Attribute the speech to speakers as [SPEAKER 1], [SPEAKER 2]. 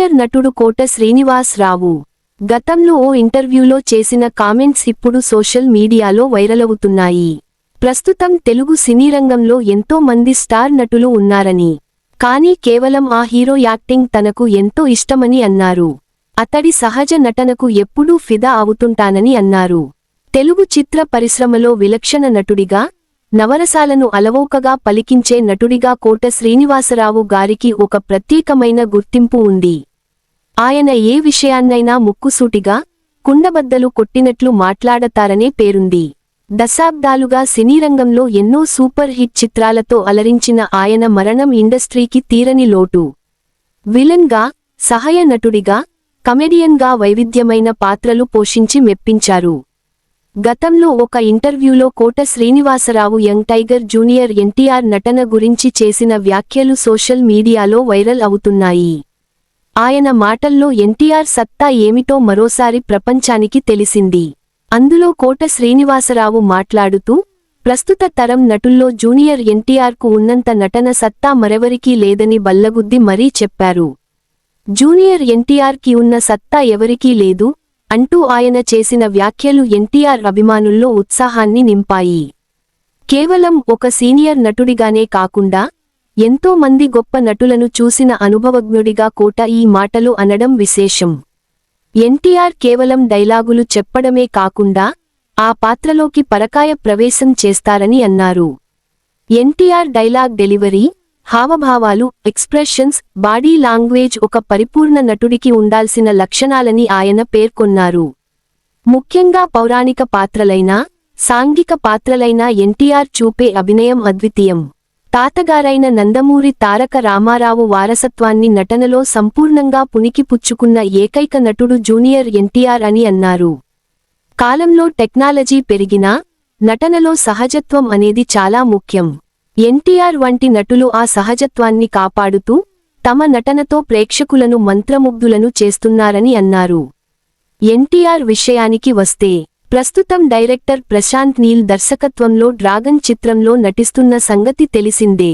[SPEAKER 1] Senior నటుడు కోట శ్రీనివాస్ రావు గతంలో ఓ ఇంటర్వ్యూలో చేసిన కామెంట్స్ ఇప్పుడు సోషల్ మీడియాలో వైరలవుతున్నాయి. ప్రస్తుతం తెలుగు సినీరంగంలో ఎంతో మంది స్టార్ నటులు ఉన్నారని, కానీ కేవలం ఆ హీరో యాక్టింగ్ తనకు ఎంతో ఇష్టమని అన్నారు. అతడి సహజ నటనకు ఎప్పుడూ ఫిదా అవుతుంటానని అన్నారు. తెలుగు చిత్ర పరిశ్రమలో విలక్షణ నటుడిగా, నవరసాలను అలవోకగా పలికించే నటుడిగా కోట శ్రీనివాసరావు గారికి ఒక ప్రత్యేకమైన గుర్తింపు ఉంది. ఆయన ఏ విషయాన్నైనా ముక్కుసూటిగా, కుండబద్దలు కొట్టినట్లు మాట్లాడతారనే పేరుంది. దశాబ్దాలుగా సినీరంగంలో ఎన్నో సూపర్ హిట్ చిత్రాలతో అలరించిన ఆయన మరణం ఇండస్ట్రీకి తీరని లోటు. విలన్గా, సహాయ నటుడిగా, కమెడియన్గా వైవిధ్యమైన పాత్రలు పోషించి మెప్పించారు. గతంలో ఒక ఇంటర్వ్యూలో Kota Srinivasa Rao young tiger junior NTR నటన గురించి చేసిన వ్యాఖ్యలు సోషల్ మీడియాలో వైరల్ అవుతున్నాయి. ఆయన మాటల్లో ఎన్టీఆర్ సత్తా ఏమిటో మరోసారి ప్రపంచానికి తెలిసింది. అందులో కోట శ్రీనివాసరావు మాట్లాడుతూ, ప్రస్తుత తరం నటుల్లో జూనియర్ ఎన్టీఆర్కు ఉన్నంత నటన సత్తా మరెవరికీ లేదని బల్లగుద్ది మరీ చెప్పారు. జూనియర్ ఎన్టీఆర్కి ఉన్న సత్తా ఎవరికీ లేదు అంటూ ఆయన చేసిన వ్యాఖ్యలు ఎన్టీఆర్ అభిమానుల్లో ఉత్సాహాన్ని నింపాయి. కేవలం ఒక సీనియర్ నటుడిగానే కాకుండా ఎంతో మంది గొప్ప నటులను చూసిన అనుభవజ్ఞుడిగా కోట ఈ మాటలు అనడం విశేషం. ఎన్టీఆర్ కేవలం డైలాగులు చెప్పడమే కాకుండా ఆ పాత్రలోకి పరకాయ ప్రవేశం చేస్తారని అన్నారు. ఎన్టీఆర్ డైలాగ్ డెలివరీ, హావభావాలు, ఎక్స్ప్రెషన్స్, బాడీ లాంగ్వేజ్ ఒక పరిపూర్ణ నటుడికి ఉండాల్సిన లక్షణాలని ఆయన పేర్కొన్నారు. ముఖ్యంగా పౌరాణిక పాత్రలైనా, సాంఘిక పాత్రలైనా ఎన్టీఆర్ చూపే అభినయం అద్వితీయం. తాతగారైన నందమూరి తారక రామారావు వారసత్వాన్ని నటనలో సంపూర్ణంగా పుణికిపుచ్చుకున్న ఏకైక నటుడు జూనియర్ ఎన్టీఆర్ అని అన్నారు. కాలంలో టెక్నాలజీ పెరిగినా, నటనలో సహజత్వం అనేది చాలా ముఖ్యం. ఎన్టీఆర్ వంటి నటులు ఆ సహజత్వాన్ని కాపాడుతూ, తమ నటనతో ప్రేక్షకులను మంత్రముగ్ధులను చేస్తున్నారని అన్నారు. ఎన్టీఆర్ విషయానికి వస్తే, ప్రస్తుతం డైరెక్టర్ ప్రశాంత్ నీల్ దర్శకత్వంలో డ్రాగన్ చిత్రంలో నటిస్తున్న సంగతి తెలిసిందే.